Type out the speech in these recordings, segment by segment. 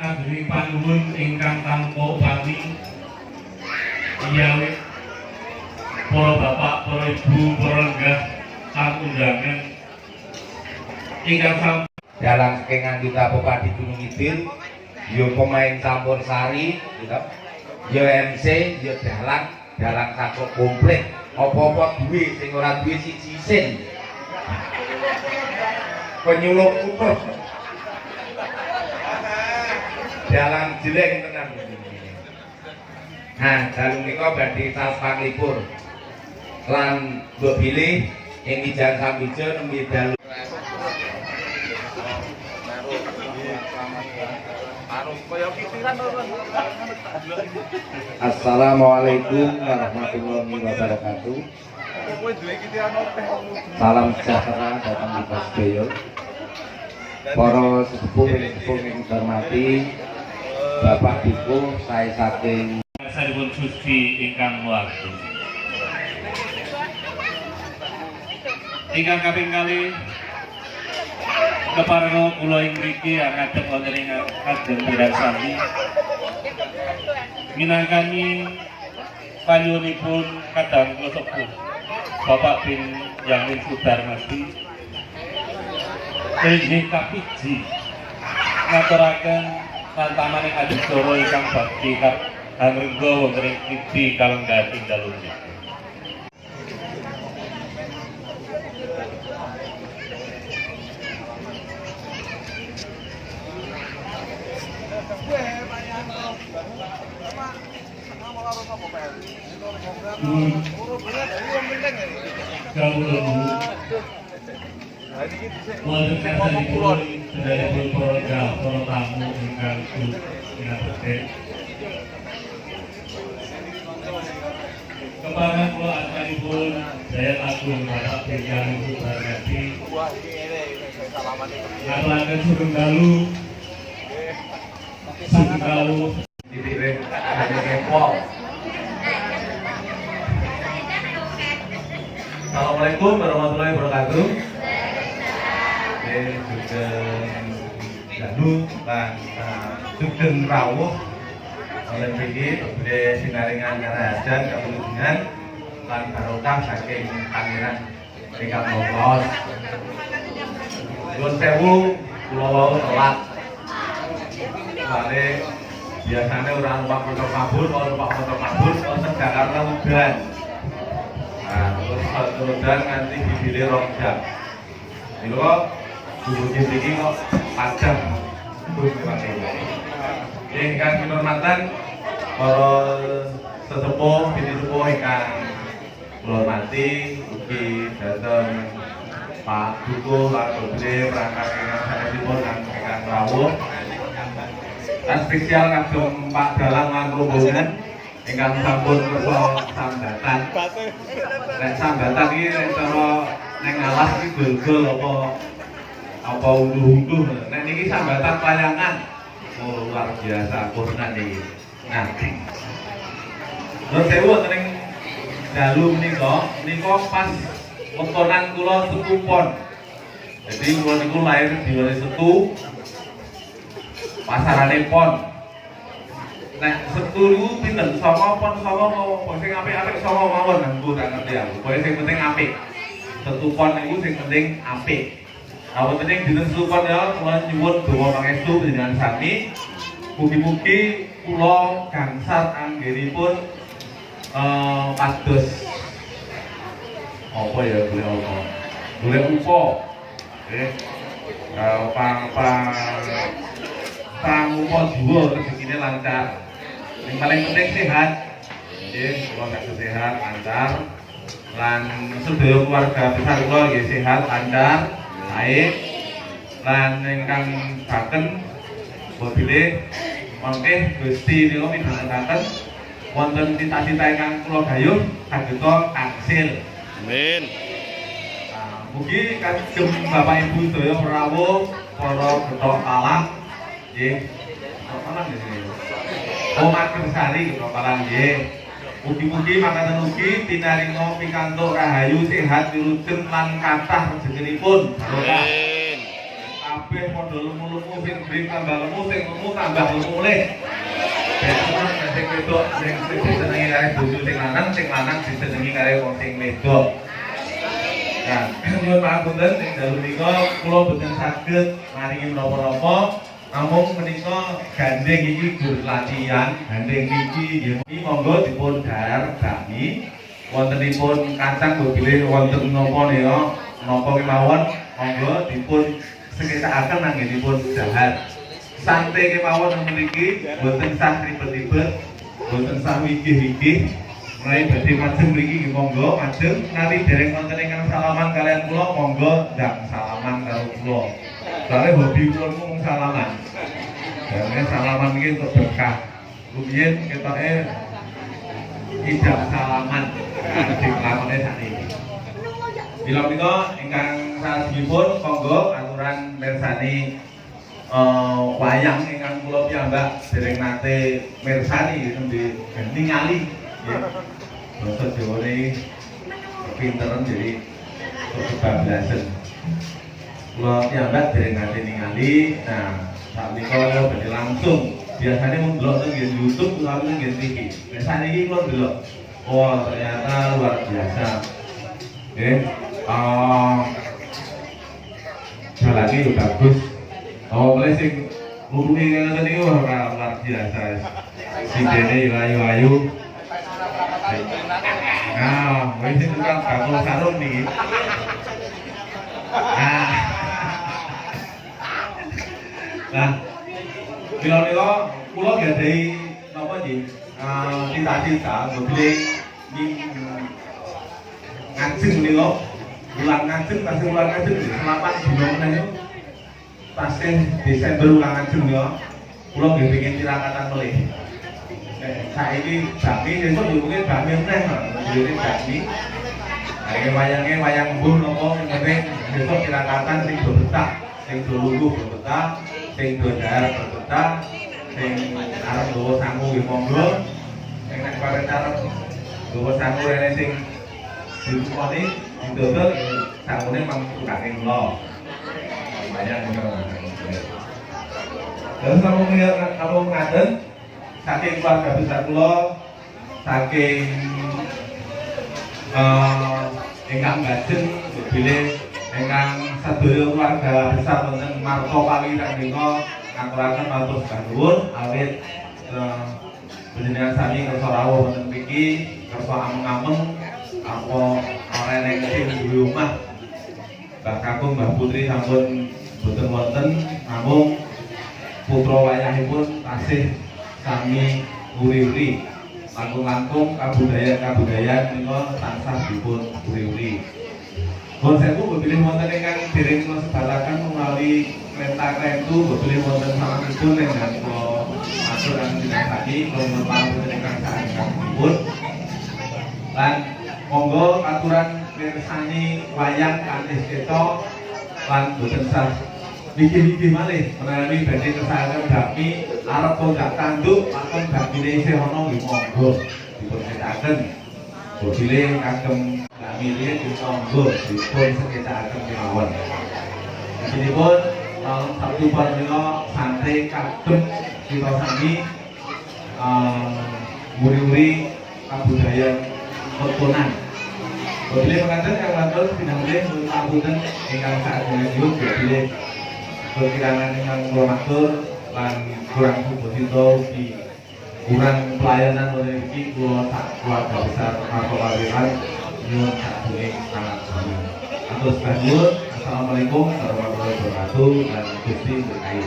Agri panuwun ingkang tanpa upami iya para bapak, para ibu, para lenggah lan undangan ingkang sampun dalam saking anggota Bupati Gunung Kidul yo pemain campur sari gitu yo MC yo dalang satu komplit apa-apa duwe sing ora duwe siji sen penyuluh utuh dalam jelek tenan. Nah, dalu menika badhe sapanglipur lan mbok bilih ing Wijang Sambijo nembe dalu Assalamualaikum warahmatullahi wabarakatuh. Salam sejahtera datang kita sedaya. Para sesepuh yang hormati Bapak Diko saya saking sampun Gusti ingkang wagem. Ingkang kaping kalih kepareng kula ing mriki ngadhep wonten ing Ageng Wiransawi minangkani panyuwunipun kadang kula sepuh Bapak bin Yamin Sudarmadi inggih kapiji ngaturaken tantamaning adicara ingkang bakti hangrengga wonten ing Kidi Kalenggating dalu menika. Wonten kersanipun sedherek para tamu ingkang kinabekti. Kepareng kula aturipun Dayat Agung Bapak bin Yamin Sudarmadi. Ngaturaken sugeng dalu. Sugeng dalu titik hanya kepol. Assalamualaikum warahmatullahi wabarakatuh. Sugeng dalu lan sugeng rawuh oleh mriki badhe sinaringan karajan kapulungan lan barokah saking pangeran ingkang ngopos. Nuwun sewu kula wau telat. Soale biasane ora numpak motor kabur, kalau numpak motor kabur wonten Jakarta udan. Nah, terus udan nganti bibire 2 jam. Niku dumugi mriki kok 4 jam. Ingkang kinurmatan para sesepuh binti sepuh ingkang kula hormati ugi dhateng Pak Dukuh lan Bodhe perangkat ingkang sanèsipun lan ingkang rawuh. Dan spesial kagem Pak Dalang lan rombongan ingkang sampun kersa sambatan. Nek sambatan iki nek cara ning alas iki gol-gol apa unduh-unduh. Nek niki sambatan layangan. Oh, luar biasa kurnan iki. Nah, nuwun sewu wonten ing dalu menika pas wektonan kula Setu Pon. Jadi kula niku lahir di Setu pasarane Pon. Nek Setu niku pinten? Songo pon songo sing apik-apik songo mawon nganggo tak ngerti aku. Pokoke sing penting apik. Setu Pon niku sing penting apik. Wonten ing dinten Setu Pon ya kula nyuwun donga pangestu panjenengan sami. Mugi-mugi kula gangsal anggenipun pados apa ya boleh upo. Pangupa jiwa rezekine lancar. Yang paling penting sehat. Nggih, kula saged sehat, lancar. Lan sedaya keluarga besar kula nggih sehat, lancar, baik. Lan ingkang baken bilih mangke Gusti niku midhangetaken wonten cita-cita ingkang kula gayuh saged kasil. Amin. Mugi kagem Bapak Ibu sedaya rawuh para getok alam nggih. Kok malam nggih. Makin Sari kepalang nggih. Mugi-mugi makaten ugi tinaringa pikantuk rahayu sehat wilujeng lan kathah rezekinipun. Amin. Kabeh padha lemu-lemu sing bring tambah lemu sing lemu tambah lemu oleh. Betul sing wedok sing disenengi karo bojo sing lanang disenengi karo wong sing wedok. Nah, nyuwun pangapunten ing dalu menika kula boten saged maringi menapa-napa. Namung menika gandeng iki gur latihan, gandeng iki nggih monggo dipun dhahar bakmi. Wontenipun kacang bilih wonten napa nika napa kemawon monggo dipun seketakaken anggenipun dhahar. Sante kemawon mriki boten sah ribet-ribet, boten sah wigih-wigih. Mulai badhe majeng mriki nggih monggo majeng nawi dereng wonten ingkang salaman kalian kula monggo ndang salaman karo kula. Soale hobi kula mung salaman. Karena salaman iki untuk berkah. Rumiyin ketoke tidak salaman sing lakone sakniki. Bila menika ingkang salajengipun monggo aturan mirsani wayang ingkang kula piyambak dereng nate mirsani nembe ningali nggih. Basa Jawane pinteran jadi kebablasan. Kula piyambak dereng nate ningali. Nah, saat ini kalau badhe langsung biasanya mau delok nang YouTube lalu nang TV. Biasanya ini kalau delok, wah ternyata luar biasa. Jalannya bagus. Mulai sing umumnya ngene iki wah luar biasa. Sidene ayu-ayu. Nah, wis tukang bakul sarung nih. Nah, bila nika kula gadhahi napa nggih? Cita-cita mobil ngajeng menika ulang ngajeng tasih ulang ngajeng selapan dina meneh tasih Desember ulang ngajeng menika kula nggih pengin tirakatan melih. Saiki bakmi sesuk yo mungkin bakmi meneh jenenge bakmi. Ayo wayang mbuh napa penting sesuk tirakatan sing do betah, sing do lungguh do betah. Sing dodar betah, sing arep nggawa sangu nggih monggo. Sing nek pareng arep nggawa sangu rene sing dilukoni didodol sangune mangkukake kula. Lumayan niku. Terus kalau ngaten saking keluarga besar kula saking ingkang bajeng bilih ingkang sadaya keluarga besar wonten Martopali menika ngaturaken matur sembah nuwun awit panjenengan sami kersa rawuh wonten mriki kersa ameng-ameng apa arene kecil duwe omah Mbah Kakung Mbah Putri sampun boten wonten namung putra wayahipun tasih sami uri-uri langkung-langkung kabudayaan menika tansah dipun uri-uri. Konsep itu pilih wonten ingkang dereng kula sebataken menawi kereta itu pilih wonten salamipun ingkang kula matur lan dinasaki kula panjenengan ingkang sanesipun. Lan monggo aturan mirsani wayang kanthi keto lan boten sah wigih-wigih malih menawi badhe kesaken bakmi arep kondak tanduk lakon bakmine isih ana nggih monggo dipun cetaken. Bobile kagem milih di monggo dipun sekitaken kemawon. Jinipun tahun Sabtu Pancena santai kadep kita sami muri-muri kabudayan Kotonan. Bobile mekaten kang lantur pinanggih ngapunten ingkang saderengipun bobile kekirangan ingkang kula matur lan kurang sumbersinto di kurang pelayanan oleh iki kula sak keluarga besar Martopali nyuwun saking sangat sami. Atur nuwun. Assalamualaikum warahmatullahi wabarakatuh dan Gusti berkahi.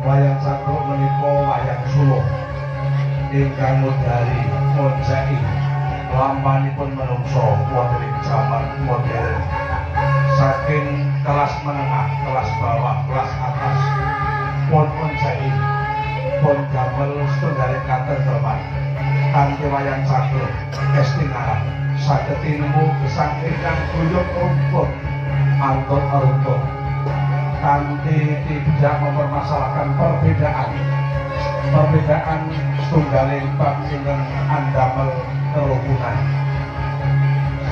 wayang cangkruk menika wayang suluk ingkang modali monjaki lampanipun menungso wonten ing jaman modern saking kelas menengah, kelas bawah, kelas atas pun monjaki pun damel setunggaling katentreman kanthi wayang cangkruk esting arep saged tinemu gesang ingkang guyub rumput antut rumput kanthi tidak mempermasalahkan perbedaan setunggaling bab ingkang andamel kerukunan.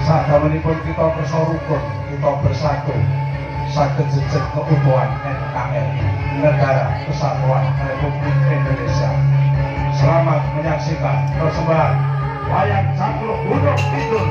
Sadamanipun kita kersa rukun, kita bersatu saged jejeg keutuhan NKRI Negara Kesatuan Republik Indonesia. Selamat menyaksikan persembahan wayang cangkruk Gunung Kidul.